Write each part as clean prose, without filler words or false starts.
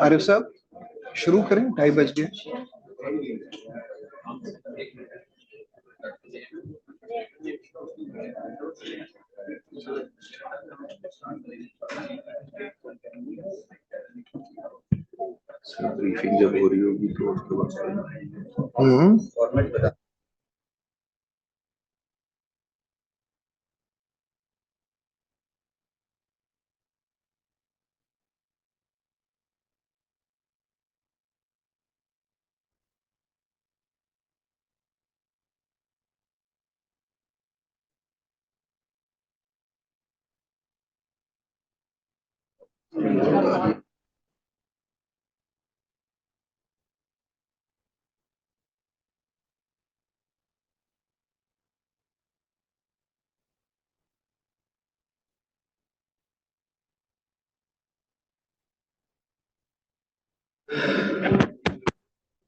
आरिफ साहब शुरू करें, 2:30 बज गए। ब्रीफिंग जब हो रही होगी तो उसके बाद फॉर्मेट बता।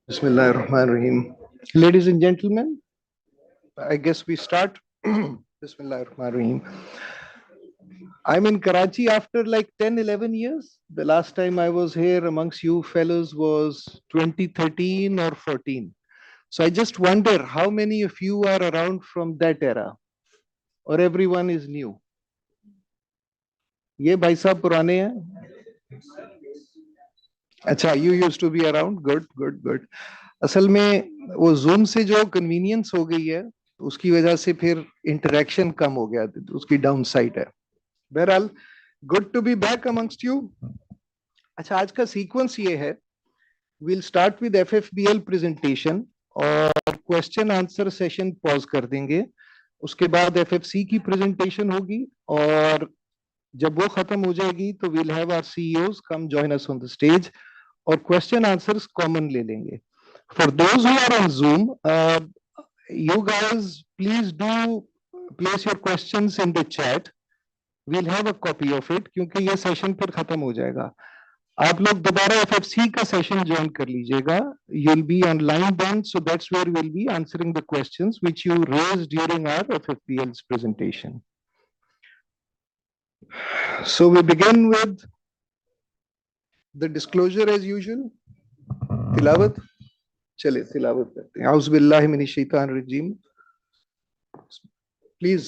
Bismillahirrahmanirrahim. Ladies and gentlemen, I guess we start. Bismillahirrahmanirrahim. I'm in Karachi after like 10, 11 years. The last time I was here amongst you fellows was 2013 or 14. So I just wonder how many of you are around from that era, or everyone is new. ये भाई साहब पुराने हैं। अच्छा, you used to be around. Good, good, good. असल में वो zoom से जो कन्वीनियंस हो गई है उसकी वजह से फिर इंटरेक्शन कम हो गया, तो उसकी डाउन साइड है। बहरहाल, good to be back amongst you. अच्छा, आज का सीक्वेंस ये है, we'll start with FFBL presentation और क्वेश्चन आंसर सेशन पॉज कर देंगे। उसके बाद FFC की प्रेजेंटेशन होगी और जब वो खत्म हो जाएगी तो we'll have our CEOs come join us on the stage और क्वेश्चन आंसर्स कॉमन ले लेंगे। For those who are on Zoom, you guys please do place your questions in the chat. We'll have a copy of it क्योंकि ये session फिर खत्म हो जाएगा। आप लोग दोबारा FFC का सेशन ज्वाइन कर लीजिएगा। You'll be online then, so that's where we'll be answering the questions which you raised during our FFPL's presentation. So we begin with the disclosure as usual. तिलावत, चलिए तिलावत करते हैं। औज़ु बिल्लाहि मिनश शैतानिर रजीम। Please.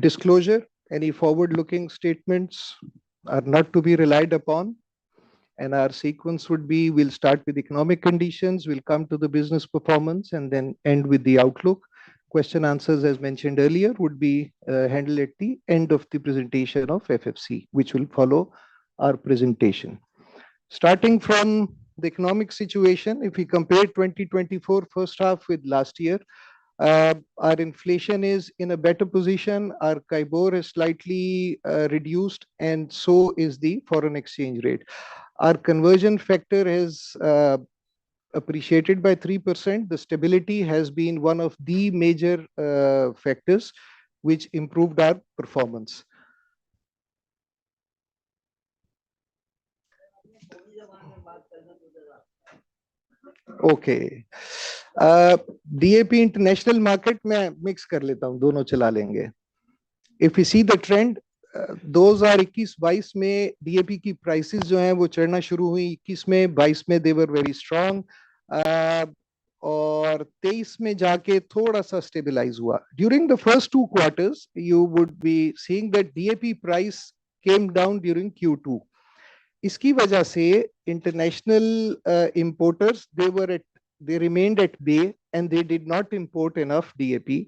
Disclosure: any forward-looking statements are not to be relied upon. And our sequence would be, we'll start with economic conditions, we'll come to the business performance, and then end with the outlook. Question answers, as mentioned earlier, would be handled at the end of the presentation of FFC, which will follow our presentation. Starting from the economic situation, if we compare 2024 first half with last year, our inflation is in a better position. Our KIBOR is slightly reduced, and so is the foreign exchange rate. Our conversion factor has appreciated by 3%. The stability has been one of the major factors which improved our performance. Okay. DAP international market में mix कर लेता हूँ, दोनों चला लेंगे. If we see the trend, 2021-22 में DAP की prices जो हैं वो चढ़ना शुरू हुई. 21 में, 22 में दे वर वेरी स्ट्रांग, और 23 में जाके थोड़ा सा स्टेबलाइज हुआ. During the first 2 quarters you would be seeing that DAP price came down during Q2. इसकी वजह से international importers they remained at bay and they did not import enough DAP.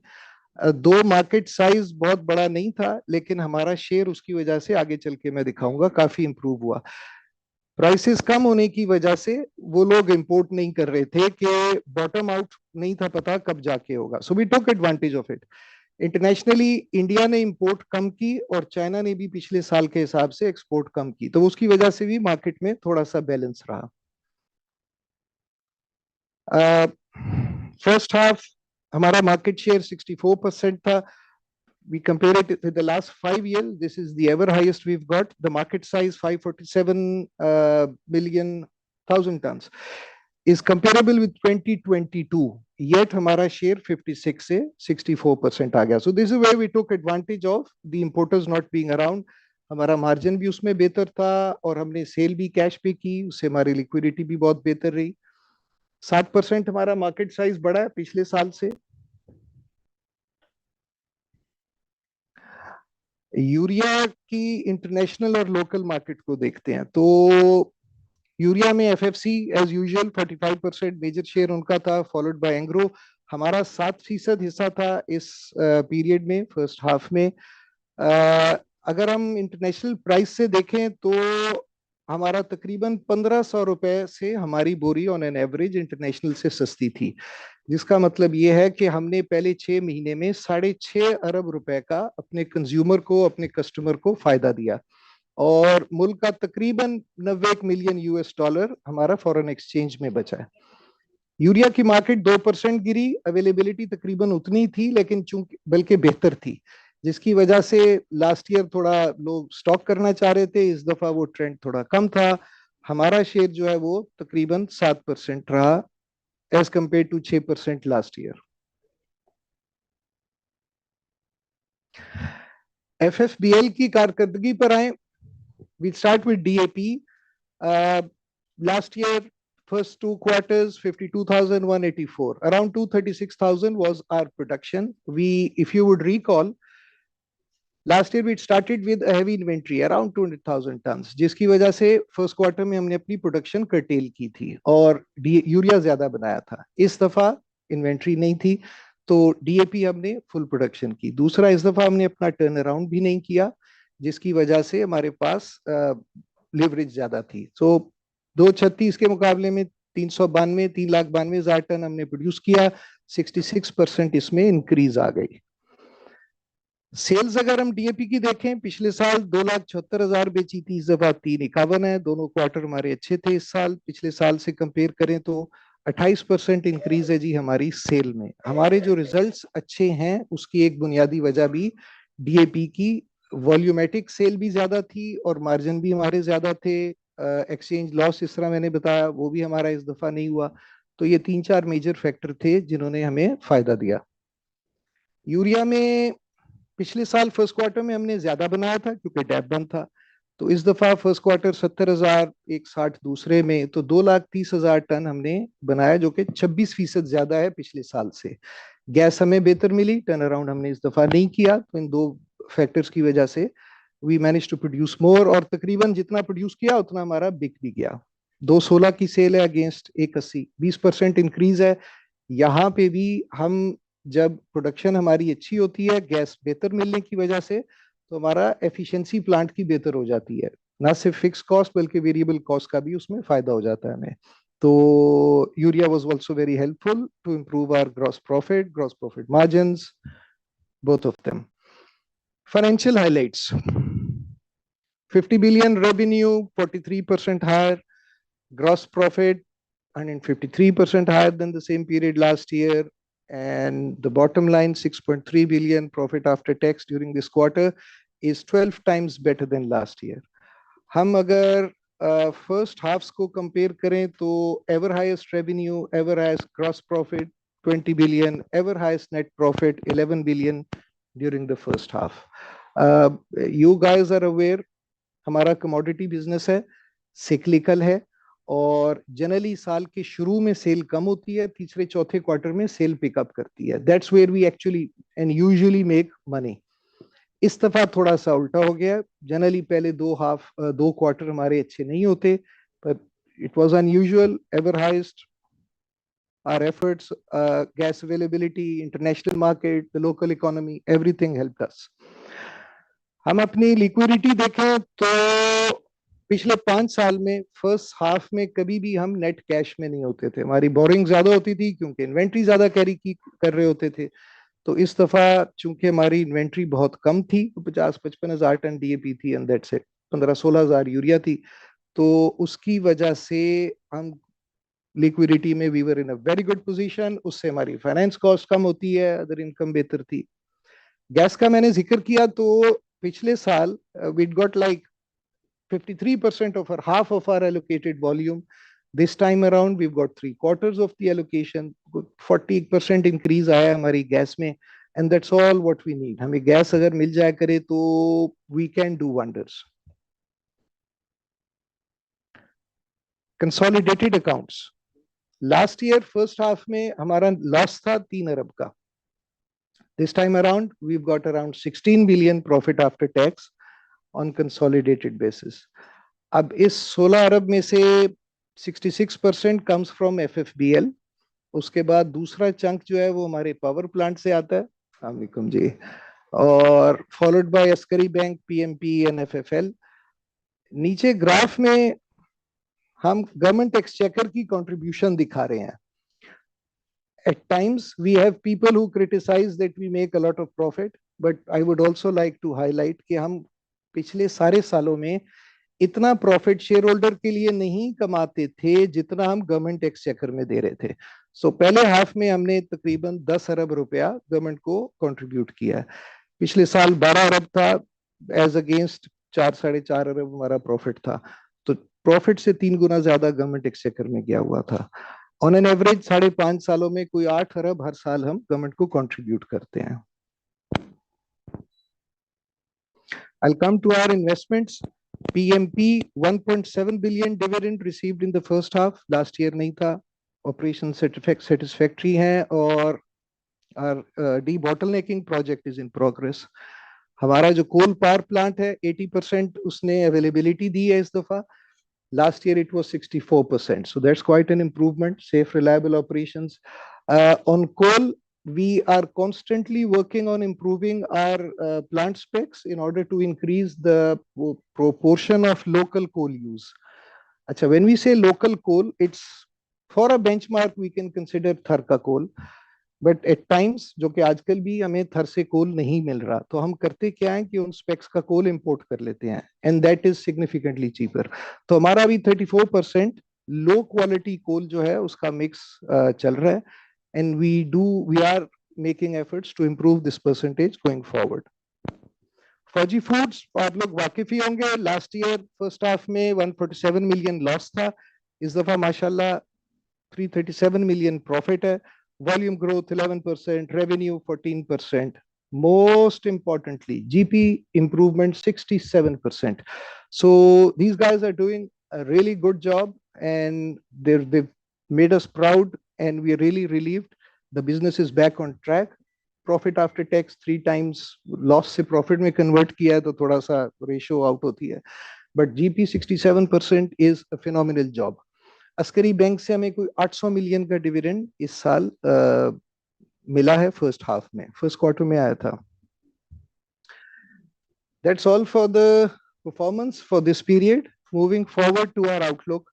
दो मार्केट साइज बहुत बड़ा नहीं था, लेकिन हमारा शेयर उसकी वजह से आगे चल के मैं दिखाऊंगा काफी इंप्रूव हुआ. प्राइसेस कम होने की वजह से वो लोग इंपोर्ट नहीं कर रहे थे कि बॉटम आउट नहीं था पता कब जाके होगा. So we took advantage of it. Internationally India ने इंपोर्ट कम की और चाइना ने भी पिछले साल के हिसाब से एक्सपोर्ट कम की, तो उसकी वजह से भी मार्केट में थोड़ा सा बैलेंस रहा. फर्स्ट हाफ हमारा मार्केट शेयर 64% था. We compare it with the last 5 years. This is the ever highest we've got. The market size 547,000,000 tons is comparable with 2022. Yet हमारा share 56 से 64% आ गया. So this is where we took advantage of the importers not being around. हमारा margin भी उसमें बेहतर था और हमने सेल भी कैश पे की, उससे हमारी लिक्विडिटी भी बहुत बेहतर रही. 60% हमारा मार्केट साइज बढ़ा है पिछले साल से. यूरिया की इंटरनेशनल और लोकल मार्केट को देखते हैं तो यूरिया में FFC as usual 45% major share उनका था, फॉलोड बाय एंग्रो. हमारा 7% हिस्सा था इस पीरियड में, फर्स्ट हाफ में. अगर हम इंटरनेशनल प्राइस से देखें तो हमारा तकरीबन 1500 रुपए से हमारी बोरी ऑन एन एवरेज इंटरनेशनल से सस्ती थी, जिसका मतलब ये है कि हमने पहले 6 महीने में 6.5 अरब रुपए का अपने कंज्यूमर को, अपने कस्टमर को फायदा दिया. और मुल्क का तकरीबन 90 मिलियन US डॉलर हमारा फॉरेन एक्सचेंज में बचा है. यूरिया की मार्केट 2% गिरी. अवेलेबिलिटी तकरीबन उतनी थी, लेकिन चूंकि बल्कि बेहतर थी, जिसकी वजह से लास्ट ईयर थोड़ा लोग स्टॉक करना चाह रहे थे. इस दफा वो ट्रेंड थोड़ा कम था. हमारा शेयर जो है वो तकरीबन 7% रहा as compare to 6% last year. FFBL की कारकर्दगी पर आए. We start with DAP. Last year first 2 quarters 52,184, around 236,000 was our production. If you would recall, last year we started with a heavy inventory around 200,000 tons, जिसकी वजह से first quarter में हमने अपनी प्रोडक्शन कर्टेल की थी और यूरिया ज्यादा बनाया था. इस दफा इन्वेंट्री नहीं थी तो डीएपी हमने फुल प्रोडक्शन की. दूसरा, इस दफा हमने अपना टर्न अराउंड भी नहीं किया, जिसकी वजह से हमारे पास लिवरेज ज्यादा थी. सो 236 के मुकाबले में 392,000 टन हमने प्रोड्यूस किया. 66% इसमें इंक्रीज आ गई. सेल्स अगर हम डीएपी की देखें, पिछले साल 2,76,000 बेची थी, इस दफा 351 है. दोनों क्वार्टर हमारे अच्छे थे इस साल. पिछले साल से कंपेयर करें तो 28% इंक्रीज है जी हमारी सेल में. हमारे जो रिजल्ट्स अच्छे हैं उसकी एक बुनियादी वजह भी डीएपी की वॉल्यूमेटिक सेल भी ज्यादा थी और मार्जिन भी हमारे ज्यादा थे. एक्सचेंज लॉस इस तरह मैंने बताया वो भी हमारा इस दफा नहीं हुआ. तो ये 3-4 मेजर फैक्टर थे जिन्होंने हमें फायदा दिया. यूरिया में पिछले साल फर्स्ट क्वार्टर में हमने ज्यादा बनाया था क्योंकि डैप बंद था. तो इस दफा फर्स्ट क्वार्टर 70,000, 160 दूसरे में, तो 2,30,000 टन हमने बनाया, जो कि 26% ज्यादा है पिछले साल से. गैस हमें बेहतर मिली, टर्न अराउंड हमने इस दफा नहीं किया. तो इन दो फैक्टर्स की वजह से we manage to produce more, और तकरीबन जितना प्रोड्यूस किया उतना हमारा बिक भी गया. 216 की सेल है अगेंस्ट 180, 20% इंक्रीज है. यहाँ पे भी हम, जब प्रोडक्शन हमारी अच्छी होती है, गैस बेहतर मिलने की वजह से, तो हमारा एफिशिएंसी प्लांट की बेहतर हो जाती है. ना सिर्फ फिक्स कॉस्ट बल्कि वेरिएबल कॉस्ट का भी उसमें फायदा हो जाता है हमें. तो urea was also very helpful to improve our gross profit margins, both of them. Financial highlights: 50 billion revenue, 43% higher. Gross profit 153% higher than the same period last year. And the bottom line, 6.3 billion profit after tax during this quarter is 12 times better than last year. हम अगर first halves को compare करें तो ever highest revenue, ever highest gross profit 20 billion, ever highest net profit 11 billion during the first half. You guys are aware, हमारा commodity business है, cyclical है, और generally साल के शुरू में सेल कम होती है, तीसरे चौथे क्वार्टर में सेल पिकअप करती है. That's where we actually and usually make money. इस दफा थोड़ा सा उल्टा हो गया. जनरली पहले दो क्वार्टर हमारे अच्छे नहीं होते, पर it was unusual. Ever highest our efforts, gas availability, international market, the local economy, everything helped us. हम अपनी लिक्विडिटी देखें तो पिछले 5 साल में फर्स्ट हाफ में कभी भी हम नेट कैश में नहीं होते थे. हमारी बोरिंग ज्यादा होती थी क्योंकि इन्वेंट्री ज्यादा कैरी कर रहे होते थे. तो इस दफा चूंकि हमारी इन्वेंट्री बहुत कम थी, 50-55 हजार टन डीएपी थी एंड दैट्स इट, 15-16 हजार यूरिया थी, तो उसकी वजह से हम लिक्विडिटी में we were in a very good position. उससे हमारी फाइनेंस कॉस्ट कम होती है, अदर इनकम बेहतर थी. गैस का मैंने जिक्र किया तो पिछले साल we got like 53% of our half of our allocated volume. This time around we've got 3/4 of the allocation. 40% increase आया हमारी गैस में, and that's all what we need. हमें गैस अगर मिल जाए करे तो we can do wonders. Consolidated accounts. Last year first half में हमारा लॉस था 3 अरब का. This time around we've got around 16 billion profit after tax on consolidated basis. अब इस 16 अरब में से 66% comes from FFBL. उसके बाद दूसरा चंक जो है वो हमारे पावर प्लांट से आता है, अस्सलाम जी, और followed by Askari bank, PMP and FFL. नीचे ग्राफ में हम गवर्नमेंट एक्सचेकर की कंट्रीब्यूशन दिखा रहे हैं. At times we have people who criticize that we make a lot of profit, but I would also like to highlight कि हम पिछले सारे सालों में इतना प्रॉफिट शेयर होल्डर के लिए नहीं कमाते थे जितना हम गवर्नमेंट एक्सचेकर में दे रहे थे. सो पहले हाफ में हमने तकरीबन 10 अरब रुपया गवर्नमेंट को कंट्रीब्यूट किया. पिछले साल 12 अरब था, एज अगेंस्ट 4-4.5 अरब हमारा प्रॉफिट था. तो प्रॉफिट से 3 गुना ज्यादा गवर्नमेंट एक्सचेकर में गया हुआ था. ऑन एन एवरेज 5.5 सालों में कोई 8 अरब हर साल हम गवर्नमेंट को कंट्रीब्यूट करते हैं. I'll come to our investments. PMP 1.7 billion dividend received in the first half. Last year नहीं था. Operation satisfactory है और our debottlenecking project is in progress. हमारा जो कोल पावर प्लांट है 80% उसने अवेलेबिलिटी दी है इस दफा. Last year it was 64%. So that's quite an improvement. Safe, reliable operations. On coal, we are constantly working on improving our plant specs in order to increase the proportion of local coal use. Achha, when we say local coal, it's for a benchmark we can consider Tharka coal. But at times, जो कि आजकल भी हमें थर से कोल नहीं मिल रहा, तो हम करते क्या है कि उन स्पेक्स का कोल इंपोर्ट कर लेते हैं, and that is significantly cheaper. तो हमारा अभी 34% लो क्वालिटी कोल जो है उसका मिक्स चल रहा है, and we are making efforts to improve this percentage going forward. Fauji Foods आप लोग वाकिफ ही होंगे, लास्ट ईयर फर्स्ट हाफ में 147 मिलियन लॉस था. इस दफा माशाल्लाह 337 मिलियन प्रॉफिट है. Volume growth 11%, revenue 14%. Most importantly, GP improvement 67%. So these guys are doing a really good job, and they've made us proud, and we are really relieved. The business is back on track. Profit after tax 3 times loss से profit में convert किया है, तो थोड़ा सा ratio out होती है. But GP 67% is a phenomenal job. Askari bank से हमें कोई 800 मिलियन का डिविडेंड इस साल मिला है फर्स्ट हाफ में, फर्स्ट क्वार्टर में आया था. That's all for the performance for this period. Moving forward to our outlook,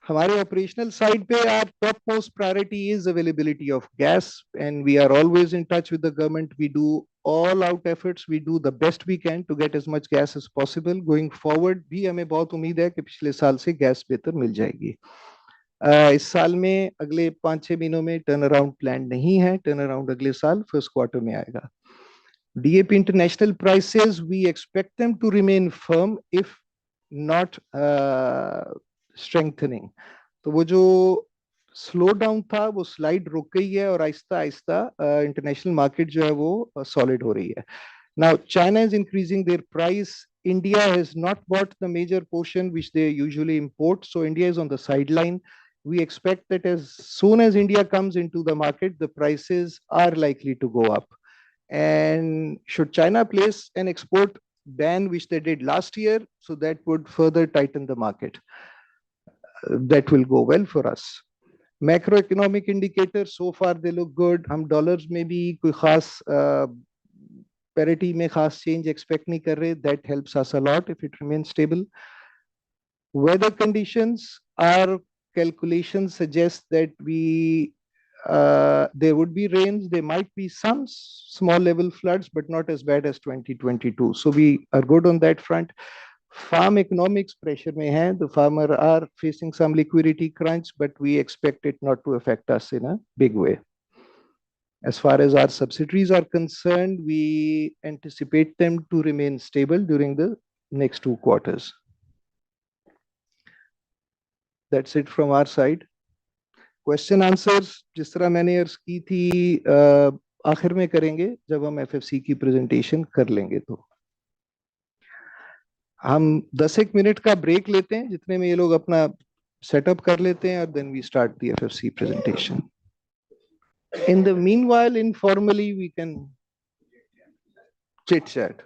हमारे ऑपरेशनल साइड पे our top most priority is availability of gas, and we are always in touch with the government. We do all out efforts, we do the best we can to get as much gas as possible. Going forward भी हमें बहुत उम्मीद है कि पिछले साल से gas बेहतर मिल जाएगी. इस साल में अगले 5-6 महीनों में टर्न अराउंड प्लान नहीं है. टर्न अराउंड अगले साल फर्स्ट क्वार्टर में आएगा. DAP international prices, we expect them to remain firm if not strengthening. तो वो जो स्लो डाउन था वो स्लाइड रुक गई है और आहिस्ता आहिस्ता इंटरनेशनल मार्केट जो है वो सॉलिड हो रही है. Now China is increasing their price. India has not bought the major portion which they usually import, so India is on the sideline. We expect that as soon as India comes into the market, the prices are likely to go up. And should China place an export ban, which they did last year, so that would further tighten the market. That will go well for us. Macroeconomic indicators, so far they look good. हम dollars में भी कोई खास parity में खास change expect नहीं कर रहे. That helps us a lot if it remains stable. Weather conditions, our calculations suggest that there would be rains. There might be some small level floods, but not as bad as 2022. So we are good on that front. Farm economics pressure mein hai. The farmer are facing some liquidity crunch, but we expect it not to affect us in a big way. As far as our subsidiaries are concerned, we anticipate them to remain stable during the next 2 quarters. That's it from our side. Question answers जिस तरह मैंने अर्ज की थी आखिर में करेंगे जब हम एफएफसी की प्रेजेंटेशन कर लेंगे. तो हम 10 मिनट का ब्रेक लेते हैं जितने में ये लोग अपना सेटअप कर लेते हैं और then we start the FFC presentation. In the meanwhile informally we can chit chat.